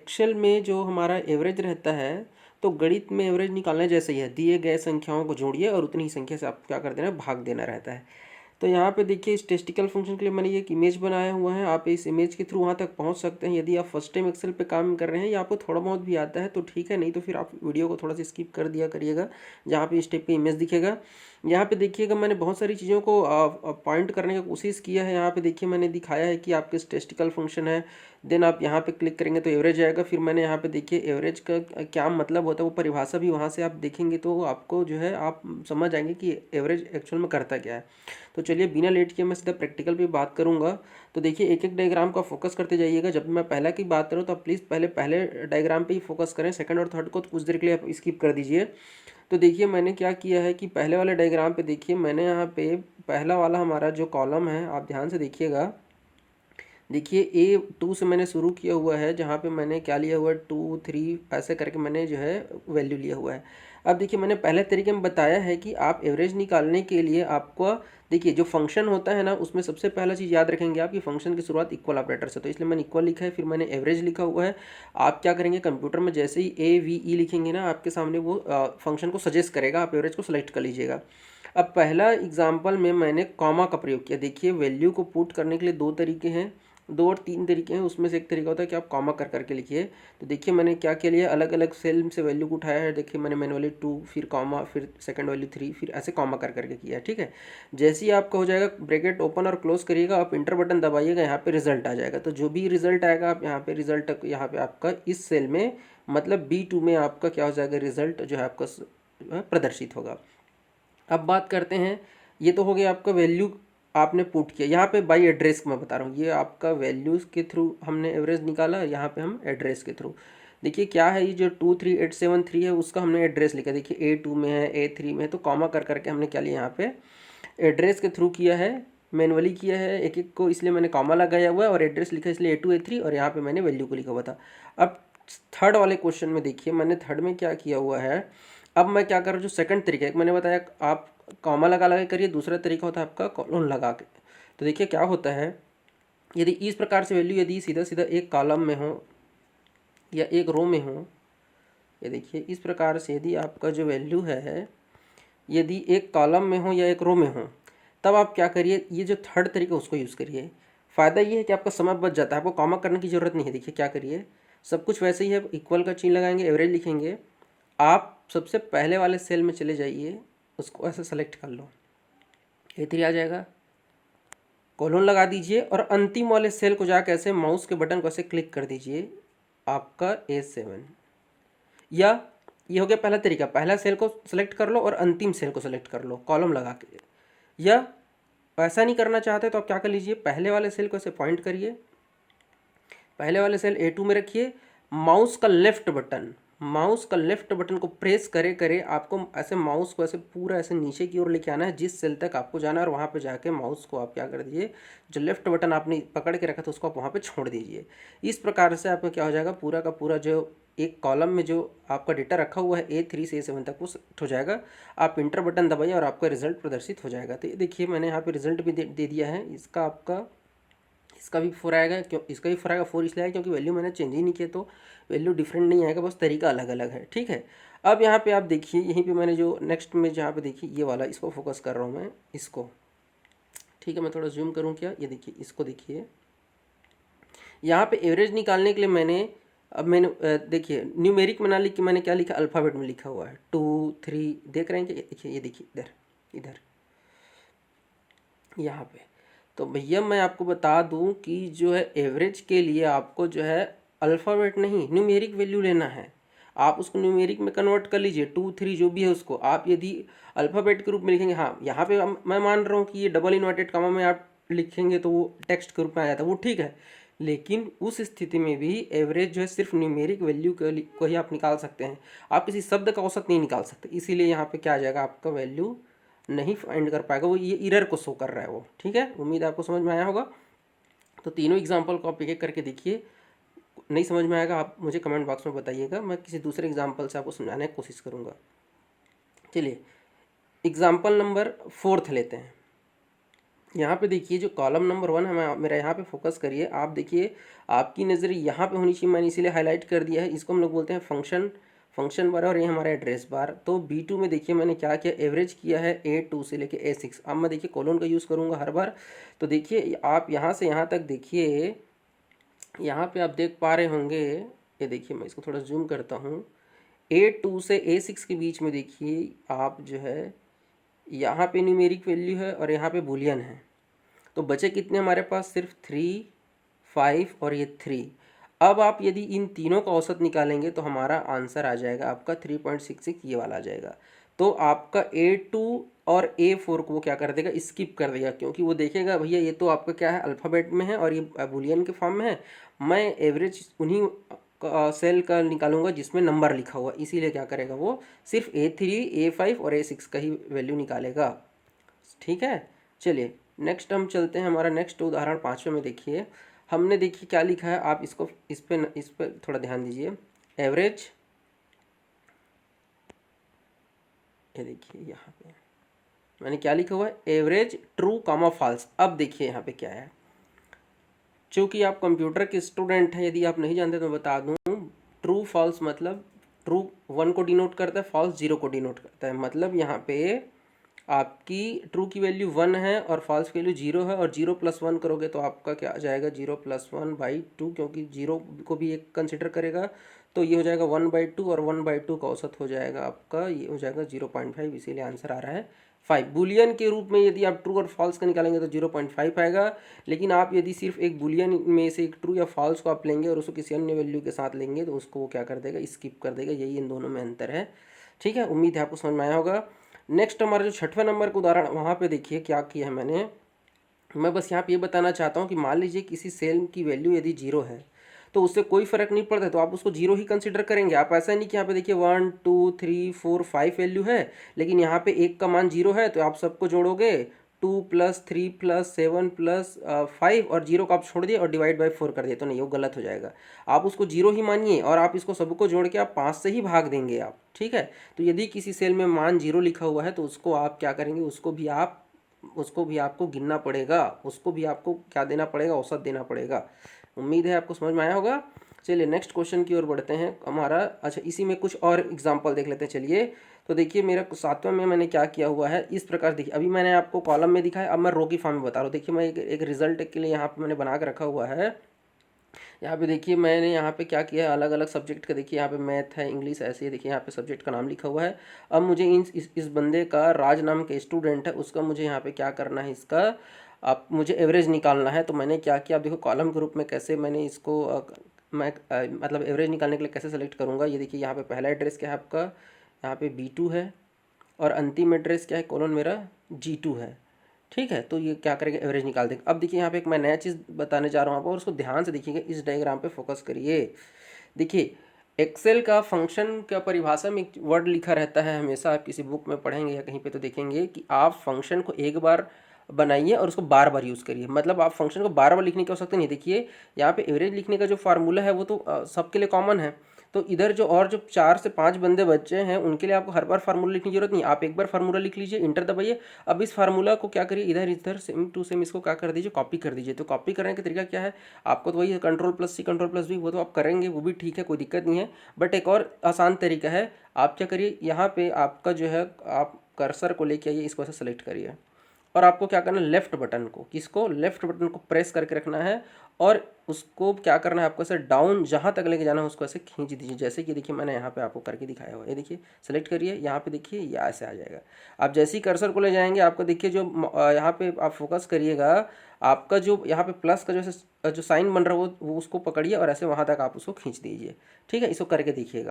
Excel में जो हमारा एवरेज रहता है, तो गणित में एवरेज निकालने जैसे ही है, दिए गए संख्याओं को जोड़िए और उतनी ही संख्या से आप क्या कर देना है, भाग देना रहता है। तो यहाँ पे देखिए स्टेटिस्टिकल फंक्शन के लिए मैंने एक इमेज बनाया हुआ है, आप इस इमेज के थ्रू वहाँ तक पहुँच सकते हैं। यदि आप फर्स्ट टाइम एक्सेल पे काम कर रहे हैं या आपको थोड़ा बहुत भी आता है तो ठीक है, नहीं तो फिर आप वीडियो को थोड़ा सा स्किप कर दिया करिएगा, जहाँ पे इस टाइप की इमेज दिखेगा। यहाँ पे देखिएगा मैंने बहुत सारी चीज़ों को पॉइंट करने की कोशिश किया है। यहाँ पे देखिए मैंने दिखाया है कि आपके स्टेटिस्टिकल फंक्शन है, देन आप यहाँ पे क्लिक करेंगे तो एवरेज आएगा। फिर मैंने यहाँ पे देखिए एवरेज का क्या मतलब होता है, वो परिभाषा भी वहाँ से आप देखेंगे तो आपको जो है आप समझ जाएंगे कि एवरेज एक्चुअल में करता क्या है। तो चलिए बिना लेट किए मैं सीधा प्रैक्टिकल पे बात करूँगा। तो देखिए एक एक डायग्राम का फोकस करते जाइएगा। जब मैं पहला की बात करूँ तो आप प्लीज़ पहले डायग्राम पे ही फोकस करें, सेकंड और थर्ड को तो कुछ देर के लिए आप स्किप कर दीजिए। तो देखिए मैंने क्या किया है कि पहले वाले डायग्राम पे देखिए मैंने यहाँ पे पहला वाला हमारा जो कॉलम है, आप ध्यान से देखिएगा। देखिए A2 से मैंने शुरू किया हुआ है, जहाँ पे मैंने क्या लिया हुआ है 2 3 ऐसे करके मैंने जो है वैल्यू लिया हुआ है। अब देखिए मैंने पहले तरीके में बताया है कि आप एवरेज निकालने के लिए आपको देखिए जो फंक्शन होता है ना, उसमें सबसे पहला चीज़ याद रखेंगे आप कि फंक्शन की शुरुआत इक्वल ऑपरेटर से, तो इसलिए मैंने इक्वल लिखा है, फिर मैंने एवरेज लिखा हुआ है। आप क्या करेंगे, कंप्यूटर में जैसे ही AVE लिखेंगे ना, आपके सामने वो फंक्शन को सजेस्ट करेगा, आप एवरेज को सेलेक्ट कर लीजिएगा। अब पहला एग्जाम्पल में मैंने कॉमा का प्रयोग किया। देखिए वैल्यू को पुट करने के लिए दो तरीके हैं, दो और तीन तरीके हैं, उसमें से एक तरीका होता है कि आप कॉमा कर करके लिखिए। तो देखिए मैंने क्या किया लिया, अलग अलग सेल से वैल्यू को उठाया है। देखिए मैंने मैनुअली 2 फिर कॉमा फिर सेकंड वैल्यू 3 फिर ऐसे कॉमा कर करके किया है, ठीक है। जैसे ही आपका हो जाएगा ब्रैकेट ओपन और क्लोज करिएगा, आप इंटर बटन दबाइएगा, यहाँ पे रिजल्ट आ जाएगा। तो जो भी रिजल्ट आएगा आप यहाँ पे रिजल्ट यहाँ पे आपका इस सेल में मतलब B2 में आपका क्या हो जाएगा, रिजल्ट जो है आपका प्रदर्शित होगा। अब बात करते हैं, ये तो हो गया आपका वैल्यू आपने पुट किया। यहाँ पे बाई एड्रेस मैं बता रहा हूँ, ये आपका वैल्यूज़ के थ्रू हमने एवरेज निकाला, यहाँ पे हम एड्रेस के थ्रू। देखिए क्या है, ये जो 23873 है उसका हमने एड्रेस लिखा। देखिए A2 में है, A3 में है, तो कॉमा कर करके हमने क्या लिया यहाँ पे एड्रेस के थ्रू किया है, मैनुअली किया है एक एक को, इसलिए मैंने कॉमा लगाया हुआ है और एड्रेस लिखा इसलिए A2 A3 और यहाँ पे मैंने वैल्यू को लिखा हुआ था। अब थर्ड वाले क्वेश्चन में देखिए मैंने थर्ड में क्या किया हुआ है। अब मैं क्या कर रहा हूँ, जो सेकंड तरीका है मैंने बताया आप कॉमा लगा लगा करिए, दूसरा तरीका होता है आपका कॉलन लगा के। तो देखिए क्या होता है, यदि इस प्रकार से वैल्यू यदि सीधा सीधा एक कॉलम में हो या एक रो में हो, ये देखिए इस प्रकार से यदि आपका जो वैल्यू है यदि एक कॉलम में हो या एक रो में हो, तब आप क्या करिए, ये जो थर्ड तरीका उसको यूज़ करिए। फ़ायदा ये है कि आपका समय बच जाता है, आपको कॉमा करने की ज़रूरत नहीं है। देखिए क्या करिए, सब कुछ वैसे ही है, इक्वल का चिन्ह लगाएंगे, एवरेज लिखेंगे। आप सबसे पहले वाले सेल में चले जाइए, उसको ऐसे सेलेक्ट कर लो, A3 आ जाएगा, कॉलन लगा दीजिए और अंतिम वाले सेल को जाकर ऐसे माउस के बटन को ऐसे क्लिक कर दीजिए, आपका A7। या ये हो गया पहला तरीका, पहला सेल को सेलेक्ट कर लो और अंतिम सेल को सेलेक्ट कर लो कॉलम लगा के। या ऐसा नहीं करना चाहते तो आप क्या कर लीजिए, पहले वाले सेल को ऐसे पॉइंट करिए, पहले वाले सेल A2 में रखिए, माउस का लेफ्ट बटन को प्रेस करे करे आपको ऐसे माउस को ऐसे पूरा ऐसे नीचे की ओर लेके आना है, जिस सेल तक आपको जाना है, और वहाँ पे जाके माउस को आप क्या कर दीजिए, जो लेफ्ट बटन आपने पकड़ के रखा था उसको आप वहाँ पे छोड़ दीजिए। इस प्रकार से आपका क्या हो जाएगा, पूरा का पूरा जो एक कॉलम में जो आपका डेटा रखा हुआ है A3 से A7 तक वो सेट हो जाएगा। आप इंटर बटन दबाइए और आपका रिजल्ट प्रदर्शित हो जाएगा। तो ये देखिए मैंने यहाँ पे रिजल्ट भी दे दिया है। इसका आपका इसका भी 4 आएगा, क्यों इसका भी 4 आएगा, 4 इसलिए आएगा क्योंकि वैल्यू मैंने चेंज ही नहीं किया, तो वैल्यू डिफरेंट नहीं आएगा, बस तरीका अलग अलग है, ठीक है। अब यहाँ पे आप देखिए, यहीं पे मैंने जो नेक्स्ट में जहाँ पे देखिए ये वाला, इसको फोकस कर रहा हूँ मैं, इसको, ठीक है। मैं थोड़ा जूम करूँ क्या, ये देखिए इसको देखिए, यहाँ पे एवरेज निकालने के लिए मैंने अब मैंने देखिए न्यूमेरिक में ना लिख के मैंने क्या लिखा, अल्फ़ाबेट में लिखा हुआ है 2 3, देख रहे हैं कि देखिए, ये देखिए इधर इधर यहाँ पे। तो भैया मैं आपको बता दूं कि जो है एवरेज के लिए आपको जो है अल्फ़ाबेट नहीं, न्यूमेरिक वैल्यू लेना है। आप उसको न्यूमेरिक में कन्वर्ट कर लीजिए, 2 3 जो भी है उसको आप यदि अल्फ़ाबेट के रूप में लिखेंगे, हाँ यहाँ पे मैं मान रहा हूँ कि ये डबल इन्वर्टेड कॉमा में आप लिखेंगे तो वो टेक्स्ट के रूप में आ जाता है, वो ठीक है। लेकिन उस स्थिति में भी एवरेज जो है सिर्फ न्यूमेरिक वैल्यू को ही आप निकाल सकते हैं, आप किसी शब्द का औसत नहीं निकाल सकते। इसीलिए यहाँ पे क्या आ जाएगा, आपका वैल्यू नहीं फाइंड कर पाएगा, वो ये इरर को शो कर रहा है वो, ठीक है। उम्मीद है आपको समझ में आया होगा। तो तीनों एग्जाम्पल को आप एक एक करके देखिए, नहीं समझ में आएगा आप मुझे कमेंट बॉक्स में बताइएगा, मैं किसी दूसरे एग्जाम्पल से आपको समझाने की कोशिश करूँगा। चलिए एग्जाम्पल नंबर 4 लेते हैं। यहाँ पे देखिए जो कॉलम नंबर 1 है, मेरा यहाँ पे फोकस करिए। आप देखिए आपकी नज़र यहाँ पे होनी चाहिए, मैंने इसीलिए हाईलाइट कर दिया है। इसको हम लोग बोलते हैं फंक्शन बार, और ये हमारा एड्रेस बार। तो B2 में देखिए मैंने क्या किया, एवरेज किया है A2 से लेके A6। अब मैं देखिए कोलोन का यूज़ करूँगा हर बार। तो देखिए आप यहाँ से यहाँ तक देखिए, यहाँ पे आप देख पा रहे होंगे, ये देखिए मैं इसको थोड़ा जूम करता हूँ। A2 से A6 के बीच में देखिए आप जो है, यहाँ पे न्यूमेरिक वैल्यू है और यहाँ पे बुलियन है। तो बचे कितने हमारे पास, सिर्फ 3, 5 और ये 3। अब आप यदि इन तीनों का औसत निकालेंगे तो हमारा आंसर आ जाएगा आपका 3.66, ये वाला आ जाएगा। तो आपका A2 और A4 को वो क्या कर देगा, स्किप कर देगा, क्योंकि वो देखेगा भैया ये तो आपका क्या है, अल्फ़ाबेट में है और ये बुलियन के फॉर्म में है। मैं एवरेज उन्हीं सेल का निकालूंगा जिसमें नंबर लिखा हुआ, इसीलिए क्या करेगा वो, सिर्फ A3, A5 और A6 का ही वैल्यू निकालेगा। ठीक है, चलिए नेक्स्ट हम चलते हैं। हमारा नेक्स्ट उदाहरण 5वें में देखिए, हमने देखिए क्या लिखा है। आप इसको इस पे थोड़ा ध्यान दीजिए। एवरेज, ये देखिए यहाँ पे मैंने क्या लिखा हुआ है, एवरेज ट्रू कॉमा फॉल्स। अब देखिए यहाँ पे क्या है, चूँकि आप कंप्यूटर के स्टूडेंट हैं, यदि आप नहीं जानते तो मैं बता दूँ। ट्रू फॉल्स मतलब ट्रू 1 को डिनोट करता है, फॉल्स 0 को डिनोट करता है। मतलब यहाँ पे आपकी ट्रू की वैल्यू 1 है और फॉल्स की वैल्यू 0 है, और 0 + 1 करोगे तो आपका क्या आ जाएगा, 0 + 1/2, क्योंकि 0 को भी एक कंसिडर करेगा। तो ये हो जाएगा 1/2, और 1/2 का औसत हो जाएगा आपका, ये हो जाएगा 0.5, इसीलिए आंसर आ रहा है 5। बुलियन के रूप में यदि आप ट्रू और फॉल्स का निकालेंगे तो 0.5 आएगा। लेकिन आप यदि सिर्फ एक बुलियन में से एक ट्रू या फॉल्स को आप लेंगे और उसको किसी अन्य वैल्यू के साथ लेंगे तो उसको वो क्या कर देगा, स्किप कर देगा। यही इन दोनों में अंतर है। ठीक है, उम्मीद है आपको समझ में आया होगा। नेक्स्ट हमारा जो 6वें नंबर का उदाहरण, वहाँ पे देखिए क्या किया है मैंने। मैं बस यहाँ पे ये बताना चाहता हूँ कि मान लीजिए किसी सेल की वैल्यू यदि 0 है तो उससे कोई फर्क नहीं पड़ता, तो आप उसको 0 ही कंसिडर करेंगे। आप ऐसा नहीं कि यहाँ पे देखिए 1, 2, 3, 4, 5 वैल्यू है, लेकिन यहाँ पे एक का मान 0 है, तो आप सबको जोड़ोगे 2 + 3 + 7 + 5, और 0 को आप छोड़ दिए और डिवाइड बाई 4 कर दिए, तो नहीं, वो गलत हो जाएगा। आप उसको 0 ही मानिए और आप इसको सबको जोड़ के आप 5 से ही भाग देंगे आप। ठीक है, तो यदि किसी सेल में मान 0 लिखा हुआ है तो उसको आप क्या करेंगे, उसको भी आपको गिनना पड़ेगा, उसको भी आपको क्या देना पड़ेगा, औसत देना पड़ेगा। उम्मीद है आपको समझ में आया होगा। चलिए नेक्स्ट क्वेश्चन की ओर बढ़ते हैं हमारा। अच्छा, इसी में कुछ और एग्जांपल देख लेते हैं। चलिए, तो देखिए मेरा 7वें में मैंने क्या किया हुआ है, इस प्रकार देखिए, अभी मैंने आपको कॉलम में दिखाया, अब मैं रो की फॉर्म में बता रहा हूँ। देखिए मैं एक रिजल्ट के लिए यहाँ पे मैंने बना के रखा हुआ है। यहाँ पे देखिए मैंने यहाँ पे क्या किया है, अलग अलग सब्जेक्ट का, देखिए यहाँ पे मैथ है, इंग्लिश, ऐसे ही देखिए यहाँ पे सब्जेक्ट का नाम लिखा हुआ है। अब मुझे इस बंदे का, राज नाम के स्टूडेंट है, उसका मुझे यहाँ पे क्या करना है, इसका आप मुझे एवरेज निकालना है। तो मैंने क्या किया, आप देखो कॉलम के रूप में कैसे मैंने इसको मतलब एवरेज निकालने के लिए कैसे सेलेक्ट करूँगा। ये देखिए यहाँ पे पहला एड्रेस क्या है आपका, यहाँ पे B2 है, और अंतिम एड्रेस क्या है, कोलोन मेरा G2 है। ठीक है, तो ये क्या करेंगे, एवरेज निकाल देंगे। अब देखिए यहाँ पे एक मैं नया चीज़ बताने जा रहा हूँ आपको, और उसको ध्यान से देखिएगा, इस डायग्राम पे फोकस करिए। देखिए एक्सेल का फंक्शन का परिभाषा में एक वर्ड लिखा रहता है, हमेशा आप किसी बुक में पढ़ेंगे या कहीं पे तो देखेंगे कि आप फंक्शन को एक बार बनाइए और उसको बार बार यूज़ करिए। मतलब आप फंक्शन को बार बार लिखने की आवश्यकता नहीं। देखिए यहाँ पे एवरेज लिखने का जो फार्मूला है वो तो सबके लिए कॉमन है। तो इधर जो 4 से 5 बंदे बच्चे हैं उनके लिए आपको हर बार फार्मूला लिखने की जरूरत नहीं। आप एक बार फार्मूला लिख लीजिए, इंटर दबाइए। अब इस फार्मूला को क्या करिए, इधर इधर सेम टू सेम इसको क्या कर दीजिए, कॉपी कर दीजिए। तो कॉपी करने का तरीका क्या है, आपको तो वही Ctrl+C Ctrl+V, वो तो आप करेंगे, वो भी ठीक है, कोई दिक्कत नहीं है। बट एक और आसान तरीका है, आप क्या करिए, यहाँ पे आपका जो है, आप कर्सर को लेके आइए, इसको ऐसे सेलेक्ट करिए, और आपको क्या करना है, लेफ्ट बटन को, किसको, लेफ्ट बटन को प्रेस करके रखना है, और उसको क्या करना है, आपको ऐसे डाउन जहाँ तक लेके जाना है उसको ऐसे खींच दीजिए। जैसे कि देखिए मैंने यहाँ पे आपको करके दिखाया हुआ है, ये देखिए, सेलेक्ट करिए, यहाँ पे देखिए ये ऐसे आ जाएगा। आप जैसे ही कर्सर को ले जाएंगे, आपको देखिए जो यहाँ पे आप फोकस करिएगा, आपका जो यहाँ पे प्लस का जो साइन बन रहा है वो उसको पकड़िए और ऐसे वहाँ तक आप उसको खींच दीजिए। ठीक है, इसको करके देखिएगा।